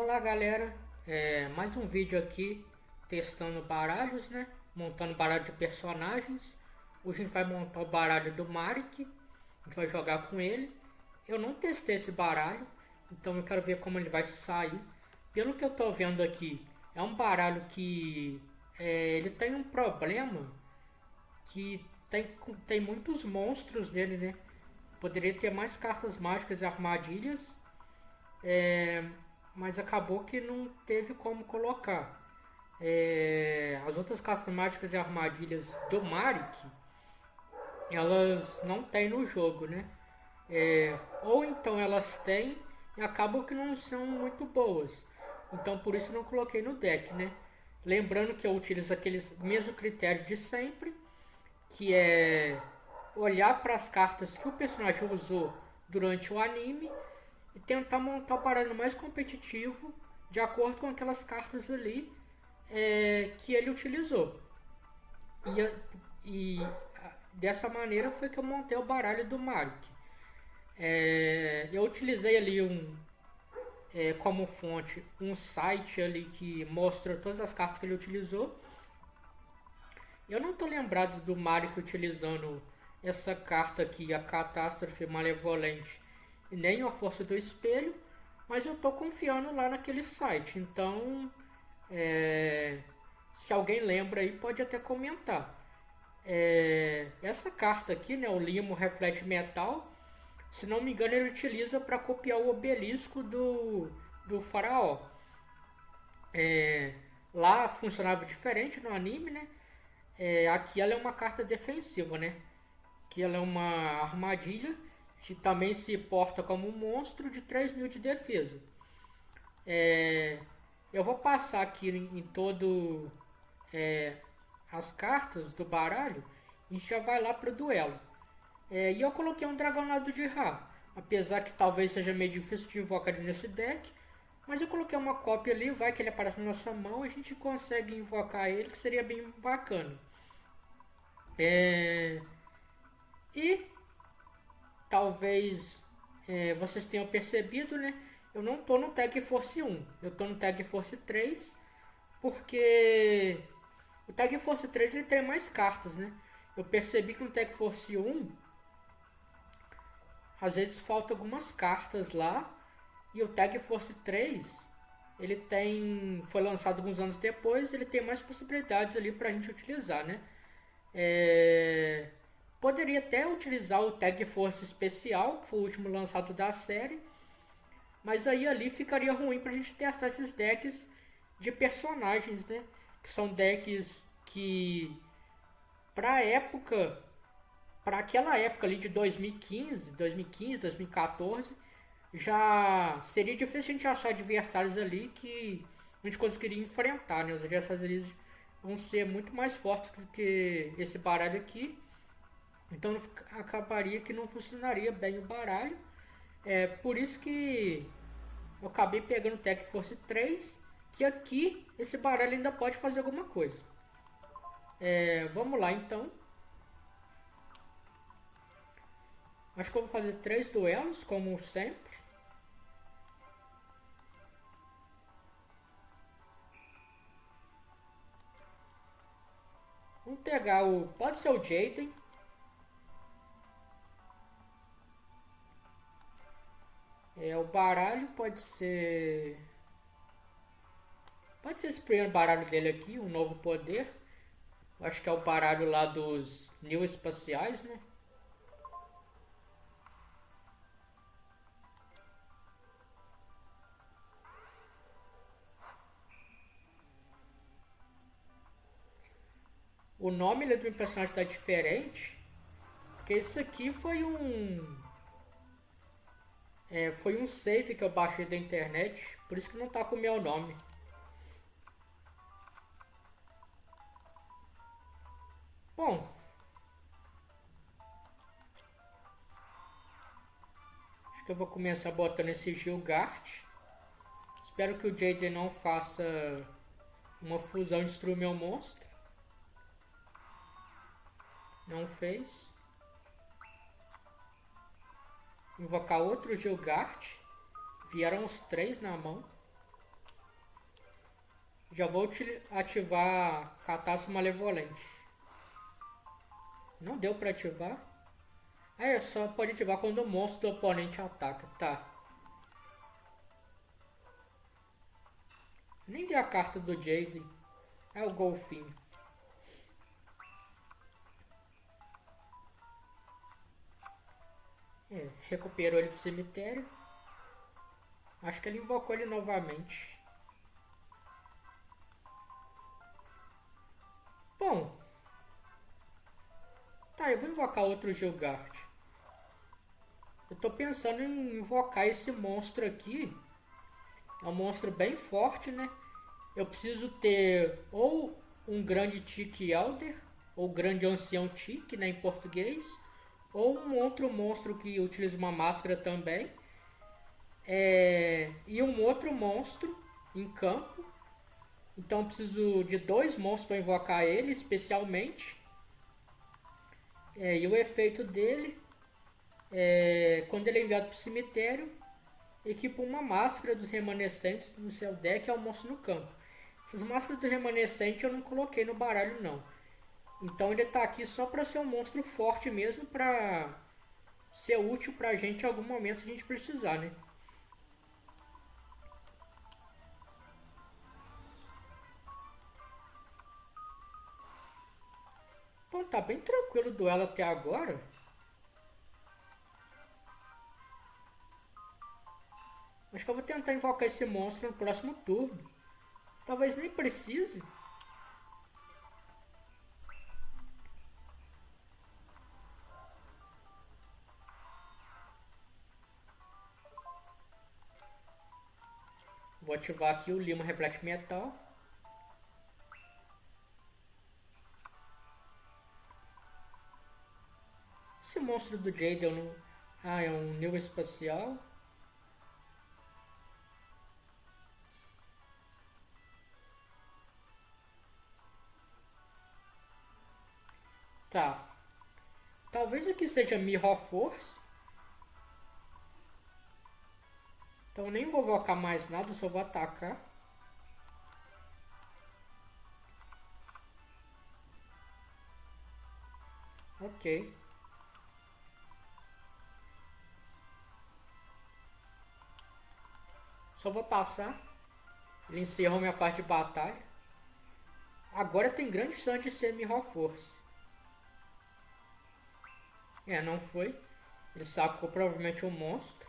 Olá galera, mais um vídeo aqui testando baralhos, né? Montando baralho de personagens. Hoje a gente vai montar o baralho do Marik, a gente vai jogar com ele. Eu não testei esse baralho, então eu quero ver como ele vai se sair. Pelo que eu tô vendo aqui, é um baralho que ele tem um problema que tem muitos monstros nele, né? Poderia ter mais cartas mágicas e armadilhas, é, mas acabou que não teve como colocar. As outras cartas mágicas e armadilhas do Marik, elas não tem no jogo, né? Ou então elas têm e acabam que não são muito boas. Então por isso eu não coloquei no deck, né? Lembrando que eu utilizo aquele mesmo critério de sempre, que é olhar para as cartas que o personagem usou durante o anime e tentar montar o baralho mais competitivo de acordo com aquelas cartas ali que ele utilizou. E, e dessa maneira foi que eu montei o baralho do Marik. Eu utilizei ali como fonte um site ali que mostra todas as cartas que ele utilizou. Eu não estou lembrado do Marik utilizando essa carta aqui, a Catástrofe Malevolente, e nem a Força do Espelho, mas eu estou confiando lá naquele site. Então, é, se alguém lembra aí, pode até comentar. Essa carta aqui, né, o Limo Reflete Metal, se não me engano, ele utiliza para copiar o obelisco do faraó. Lá funcionava diferente no anime, né? Aqui ela é uma carta defensiva, né? Que ela é uma armadilha que também se porta como um monstro de 3.000 de defesa. É, eu vou passar aqui em todo as cartas do baralho e a gente já vai lá pro duelo. E eu coloquei um Dragonado de Ra, apesar que talvez seja meio difícil de invocar nesse deck, mas eu coloquei uma cópia ali, vai que ele aparece na nossa mão e a gente consegue invocar ele, que seria bem bacana. É, e talvez vocês tenham percebido, né? Eu não tô no Tag Force 1, eu tô no Tag Force 3, porque o Tag Force 3 ele tem mais cartas, né? Eu percebi que no Tag Force 1 às vezes falta algumas cartas lá, e o Tag Force 3 ele foi lançado alguns anos depois, ele tem mais possibilidades ali pra gente utilizar, né? É, Poderia até utilizar o Tag Force especial, que foi o último lançado da série, mas aí ali ficaria ruim pra gente testar esses decks de personagens, né? Que são decks que, pra época, para aquela época ali de 2015, 2014, já seria difícil a gente achar adversários ali que a gente conseguiria enfrentar, né? Os adversários ali vão ser muito mais fortes do que esse baralho aqui. Então acabaria que não funcionaria bem o baralho. Por isso que eu acabei pegando o Tech Force 3, que aqui esse baralho ainda pode fazer alguma coisa. Vamos lá então. Acho que eu vou fazer 3 duelos, como sempre. Vamos pegar o. Pode ser o Jaden. O baralho pode ser. Pode ser esse primeiro baralho dele aqui, um novo poder. Acho que é o baralho lá dos New Espaciais, né? O nome do meu personagem está diferente. Porque esse aqui foi um. Foi um save que eu baixei da internet. Por isso que não tá com o meu nome. Bom, acho que eu vou começar botando esse Gilgart. Espero que o Jaden não faça uma fusão e destrua o meu monstro. Não fez. Invocar outro Gilgart. Vieram os 3 na mão. Já vou ativar Catástrofe Malevolente. Não deu pra ativar? Ah, é, só pode ativar quando o monstro do oponente ataca. Tá. Nem vi a carta do Jaden. É o golfinho. É, recuperou ele do cemitério. Acho que ele invocou ele novamente. Bom, tá, eu vou invocar outro Gilgard. Eu tô pensando em invocar esse monstro aqui. É um monstro bem forte, né? Eu preciso ter ou um grande Tique Elder, ou grande ancião Tique, né, em português, ou um outro monstro que utiliza uma máscara também, e um outro monstro em campo. Então eu preciso de dois monstros para invocar ele, especialmente. E o efeito dele quando ele é enviado para o cemitério, equipa uma máscara dos remanescentes no seu deck ao monstro no campo. Essas máscaras do remanescente eu não coloquei no baralho não. Então ele tá aqui só para ser um monstro forte mesmo, para ser útil pra gente em algum momento se a gente precisar, né? Bom, tá bem tranquilo o duelo até agora. Acho que eu vou tentar invocar esse monstro no próximo turno. Talvez nem precise. Vou ativar aqui o Limo Reflect Metal. Esse monstro do Jade eu não... Ah, é um nível espacial. Tá. Talvez aqui seja Mirror Force. Então eu nem vou invocar mais nada, só vou atacar. Ok. Só vou passar. Ele encerrou minha fase de batalha. Agora tem grande chance de ser Mirror Force. Não foi. Ele sacou provavelmente um monstro.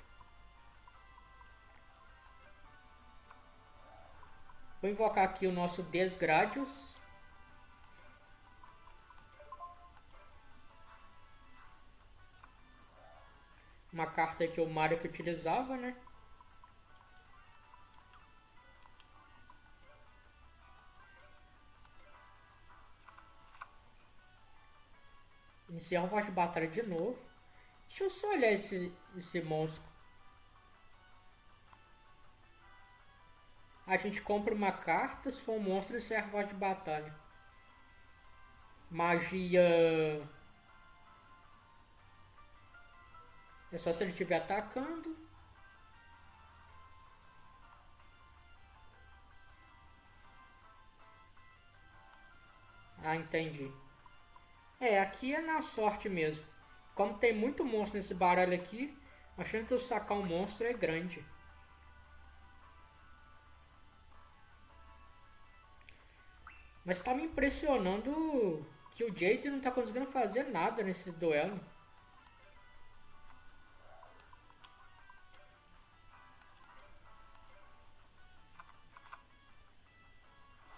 Vou invocar aqui o nosso Desgradius. Uma carta que o Mario que utilizava, né? Iniciar a fase de batalha de novo. Deixa eu só olhar esse monstro. A gente compra uma carta, se for um monstro, encerra a fase de batalha. Magia. É só se ele estiver atacando. Ah, entendi. Aqui é na sorte mesmo. Como tem muito monstro nesse baralho aqui, a chance de eu sacar um monstro é grande. Mas tá me impressionando que o Jade não tá conseguindo fazer nada nesse duelo.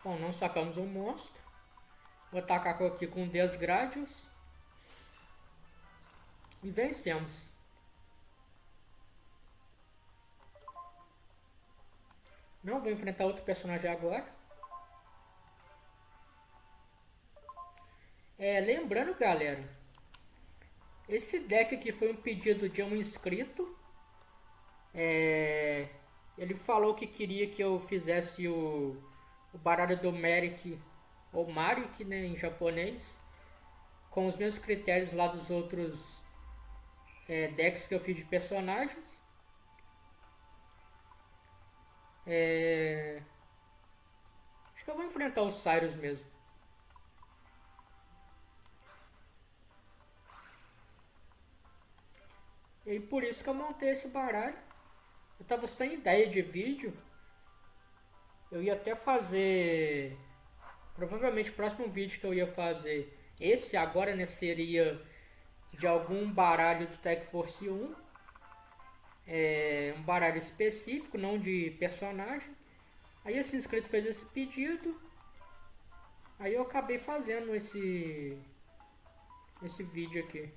Bom, não sacamos um monstro. Vou atacar aqui com Desgradius. E vencemos. Não vou enfrentar outro personagem agora. Lembrando, galera, esse deck aqui foi um pedido de um inscrito. Ele falou que queria que eu fizesse o baralho do Merrick, ou Marik, né, em japonês, com os mesmos critérios lá dos outros decks que eu fiz de personagens. enfrentar os Cyrus mesmo. E por isso que eu montei esse baralho. Eu tava sem ideia de vídeo. Eu ia até fazer... Provavelmente o próximo vídeo que eu ia fazer... Esse agora, né, seria de algum baralho do Tech Force 1. Um baralho específico, não de personagem. Aí esse inscrito fez esse pedido. Aí eu acabei fazendo esse vídeo aqui.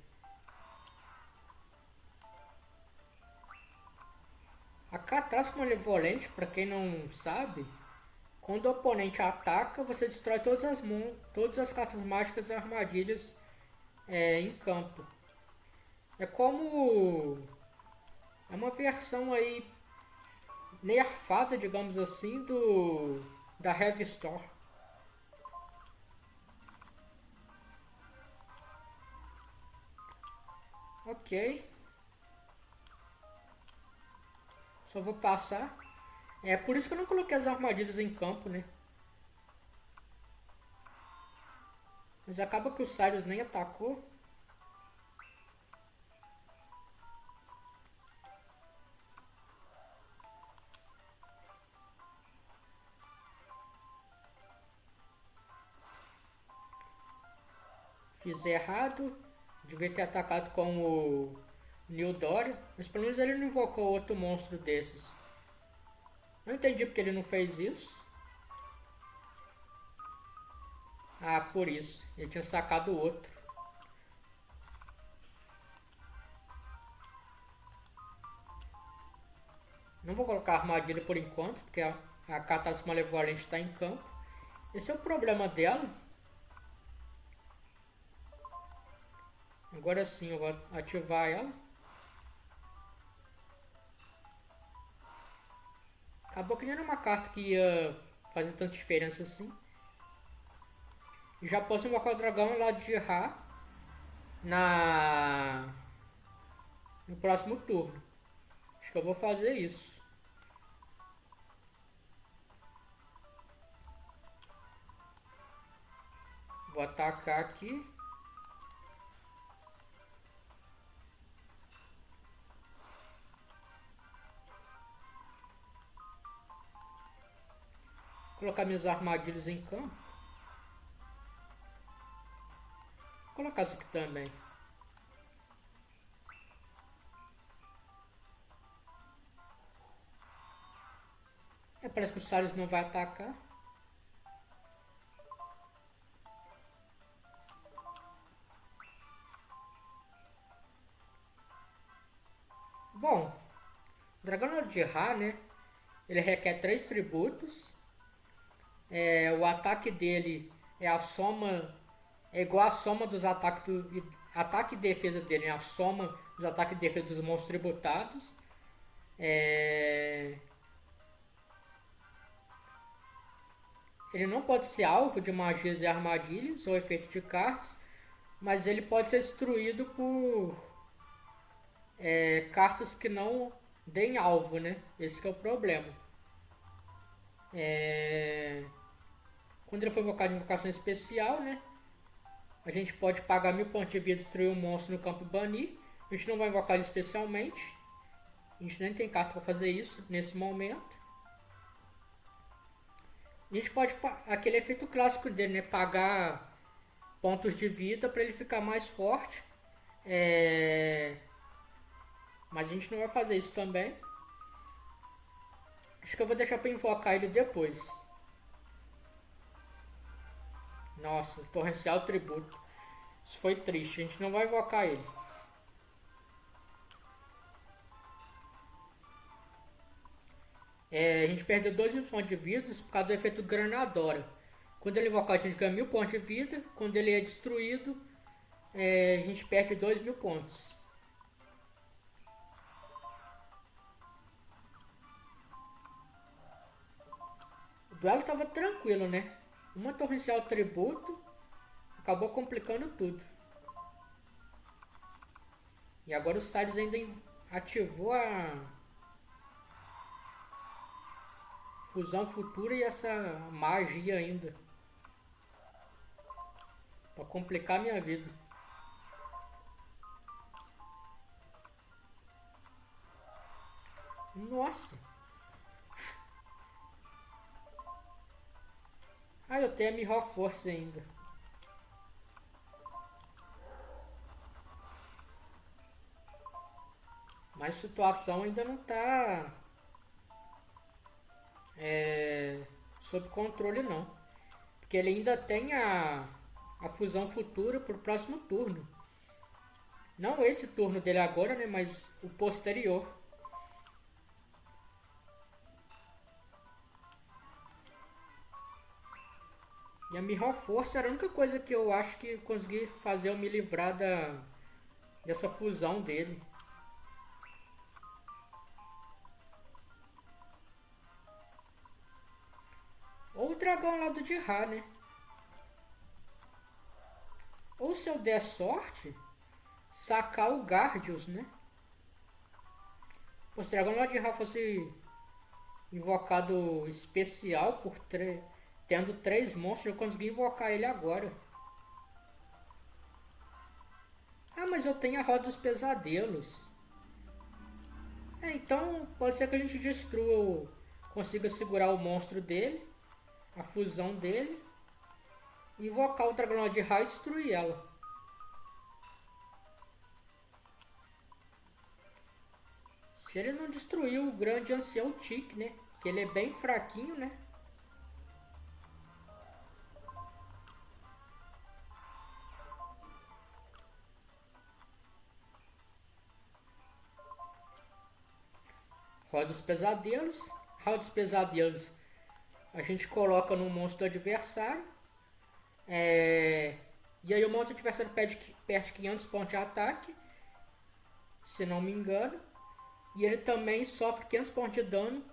A Catástrofe Malevolente, para quem não sabe, quando o oponente ataca, você destrói todas as cartas mágicas e armadilhas em campo. É como... É uma versão aí nerfada, digamos assim, da Heavy Store. Ok. Só vou passar. É por isso que eu não coloquei as armadilhas em campo, né? Mas acaba que o Cyrus nem atacou. Fiz errado. Devia ter atacado com o Nildori. Mas pelo menos ele não invocou outro monstro desses. Não entendi porque ele não fez isso. Ah, por isso. Ele tinha sacado outro. Não vou colocar armadilha por enquanto, porque a Catástrofe Malevolente está em campo. Esse é o problema dela. Agora sim eu vou ativar ela. Acabou que nem era uma carta que ia fazer tanta diferença assim. Já posso invocar o dragão lá de Ra no próximo turno. Acho que eu vou fazer isso. Vou atacar aqui. Colocar minhas armadilhas em campo. Vou colocar isso aqui também. Parece que o Salles não vai atacar. Bom, o Dragão de Ra, né? Ele requer 3 tributos. O ataque dele é a soma. É igual a soma dos ataques ataque e defesa dele, né? A soma dos ataques e defesa dos monstros tributados. Ele não pode ser alvo de magias e armadilhas ou efeitos de cartas, mas ele pode ser destruído por cartas que não deem alvo, né? Esse que é o problema. Quando ele for invocado de invocação especial, né? A gente pode pagar 1000 pontos de vida e destruir um monstro no campo e banir. A gente não vai invocar ele especialmente. A gente nem tem carta para fazer isso nesse momento. A gente pode, aquele efeito clássico dele, né? Pagar pontos de vida para ele ficar mais forte. Mas a gente não vai fazer isso também. Acho que eu vou deixar para invocar ele depois. Nossa, torrencial tributo. Isso foi triste, a gente não vai invocar ele. A gente perdeu 2.000 pontos de vida por causa do efeito Granadora. Quando ele invocar, a gente ganha 1000 pontos de vida. Quando ele é destruído, a gente perde 2.000 pontos. O duelo estava tranquilo, né? Uma torrencial tributo acabou complicando tudo. E agora o Cyrus ainda ativou a Fusão futura e essa magia ainda. Pra complicar minha vida. Nossa. Ah, eu tenho a Mirror Force ainda. Mas a situação ainda não tá sob controle não. Porque ele ainda tem a fusão futura pro próximo turno. Não esse turno dele agora, né? Mas o posterior. E a Mirror Force era a única coisa que eu acho que consegui fazer eu me livrar dessa fusão dele. Ou o dragão lá do Jirah, né? Ou se eu der sorte, sacar o Gardius, né? Se o dragão lá de Jirah fosse invocado especial por tendo 3 monstros, eu consegui invocar ele agora. Ah, mas eu tenho a Roda dos Pesadelos. Então pode ser que a gente destrua, consiga segurar o monstro dele, a fusão dele, invocar o dragão de raio e destruir ela. Se ele não destruir o grande ancião Tic, né? Que ele é bem fraquinho, né? Roda dos Pesadelos. Roda dos Pesadelos a gente coloca no monstro do adversário. E aí o monstro adversário perde 500 pontos de ataque, se não me engano. E ele também sofre 500 pontos de dano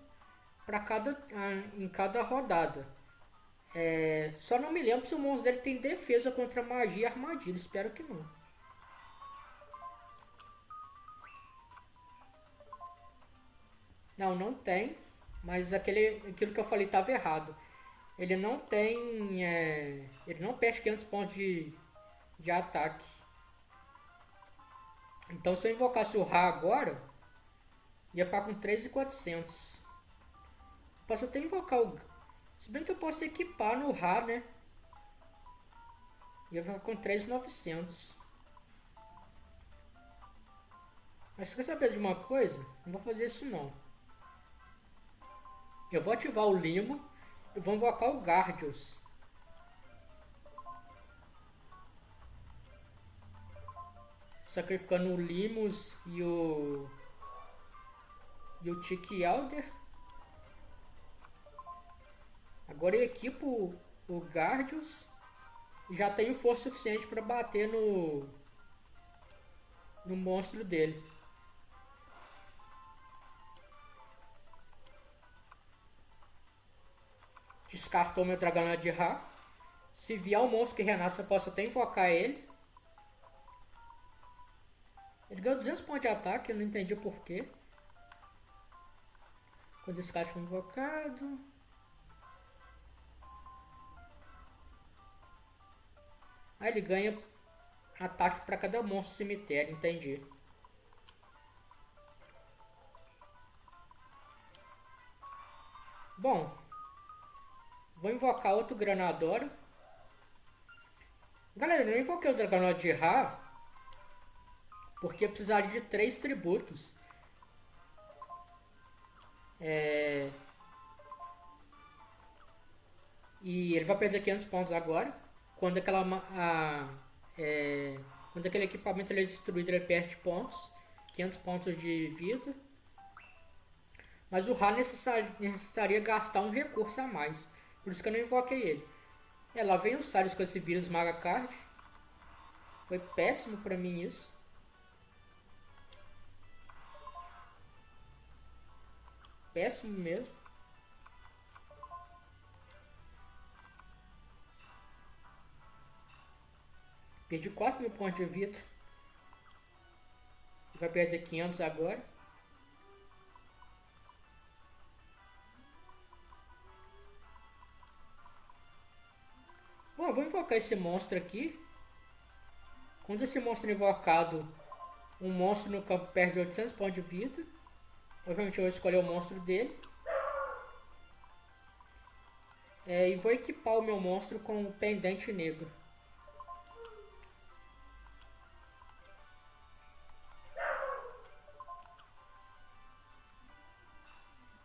em cada rodada. Só não me lembro se o monstro dele tem defesa contra magia e armadilha. Espero que não. Não tem. Mas aquilo que eu falei estava errado. Ele não tem. Ele não perde 500 pontos de ataque. Então se eu invocasse o Ra agora, ia ficar com 3.400. Posso até invocar o. Se bem que eu posso equipar no Ra, né? Ia ficar com 3.900. Mas você quer saber de uma coisa? Não vou fazer isso não. Eu vou ativar o Limo e vou invocar o Gardius. Sacrificando o Limos e o Tic Elder. Agora eu equipo o Gardius e já tenho força suficiente para bater no monstro dele. Descartou meu dragão de Ra. Se vier um monstro que renasce, eu posso até invocar ele. Ele ganhou 200 pontos de ataque, eu não entendi o porquê. Quando esse cara foi invocado. Aí ele ganha ataque para cada monstro cemitério, entendi. Bom, vou invocar outro Granadoro. Galera, eu não invoquei o Dragão de Ra porque eu precisaria de 3 tributos. E ele vai perder 500 pontos agora. Quando quando aquele equipamento ele é destruído, ele perde pontos. 500 pontos de vida. Mas o Ra necessitaria gastar um recurso a mais. Por isso que eu não invoquei ele. Lá vem o Sarius com esse vírus Magacard. Foi péssimo pra mim isso. Péssimo mesmo. Perdi 4.000 pontos de vida. Vai perder 500 agora. vou invocar esse monstro aqui. Quando esse monstro é invocado, um monstro no campo perde 800 pontos de vida. Obviamente eu vou escolher o monstro dele. E vou equipar o meu monstro com o pendente negro.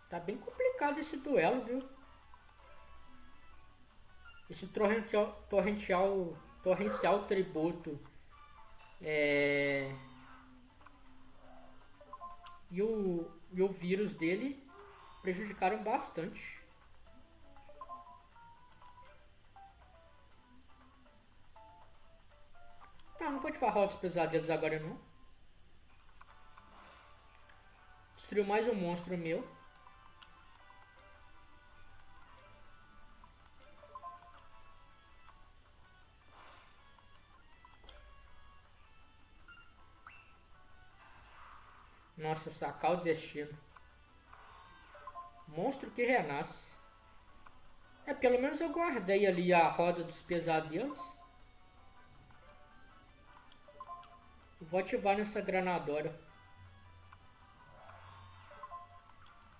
Tá bem complicado esse duelo, viu? Esse torrencial tributo e o vírus dele prejudicaram bastante. Tá, não vou ativar a Rota dos Pesadelos agora não. Destruiu mais um monstro meu. Nossa, sacar o destino. Monstro que renasce. Pelo menos eu guardei ali a Roda dos Pesadelos. Vou ativar nessa granadora.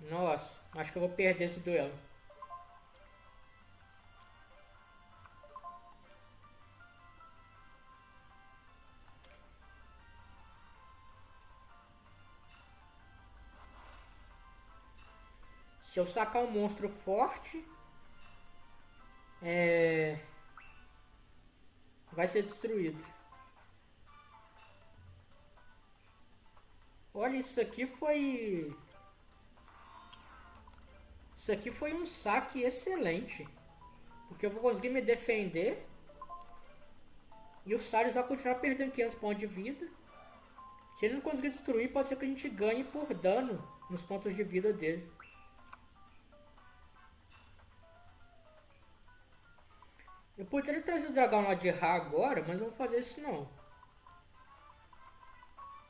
Nossa, acho que eu vou perder esse duelo. Se eu sacar um monstro forte, vai ser destruído. Olha, isso aqui foi um saque excelente. Porque eu vou conseguir me defender. E o Sarius vai continuar perdendo 500 pontos de vida. Se ele não conseguir destruir, pode ser que a gente ganhe por dano nos pontos de vida dele. Eu poderia trazer o dragão lá de Ra agora, mas não vou fazer isso não.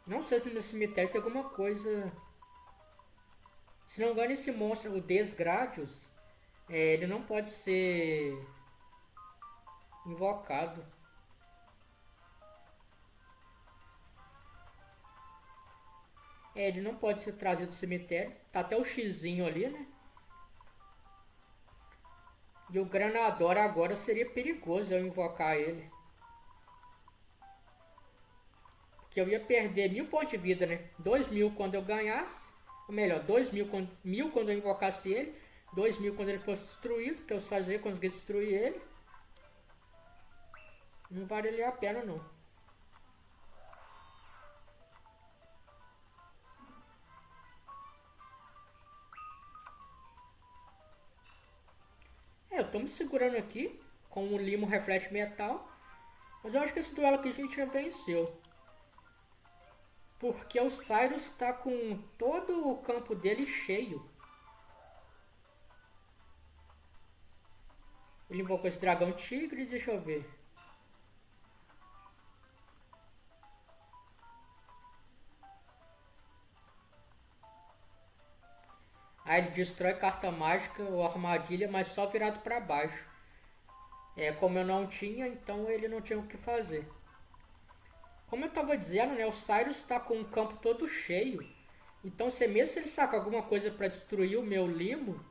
Não sei se no cemitério tem alguma coisa. Se não me engano, esse monstro, o Desgradius, ele não pode ser invocado. Ele não pode ser trazido do cemitério. Tá até o xizinho ali, né? E o Granador agora seria perigoso eu invocar ele. Porque eu ia perder 1000 pontos de vida, né? 2000 quando eu ganhasse. Ou melhor, 1000 quando eu invocasse ele. 2000 quando ele fosse destruído. Que eu só ia conseguir destruir ele. Não valeria a pena não. Eu tô me segurando aqui com o Limo Reflete Metal. Mas eu acho que esse duelo aqui a gente já venceu. Porque o Cyrus está com todo o campo dele cheio. Ele invocou esse dragão tigre, deixa eu ver. Aí ele destrói carta mágica ou armadilha, mas só virado para baixo. Como eu não tinha, então ele não tinha o que fazer. Como eu estava dizendo, né, o Cyrus está com o campo todo cheio. Então, mesmo se ele sacar alguma coisa para destruir o meu Limo,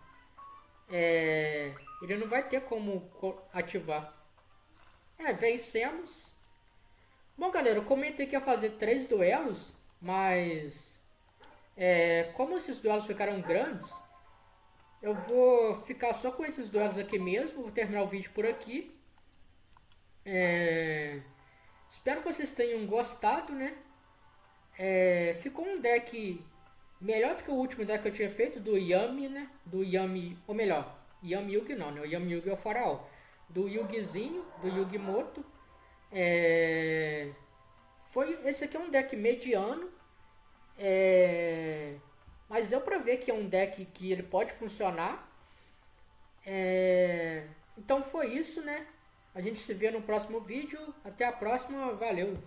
ele não vai ter como ativar. Vencemos. Bom, galera, eu comentei que ia fazer 3 duelos, mas como esses duelos ficaram grandes, eu vou ficar só com esses duelos aqui mesmo. Vou terminar o vídeo por aqui. Espero que vocês tenham gostado, né? Ficou um deck melhor do que o último deck que eu tinha feito, do Yami, né? Do Yami, ou melhor, Yami Yugi não, né? O Yami Yugi é o faraó. Do Yugizinho, do Yugimoto. Esse aqui é um deck mediano. Mas deu pra ver que é um deck que ele pode funcionar. Então foi isso, né? A gente se vê no próximo vídeo. Até a próxima. Valeu!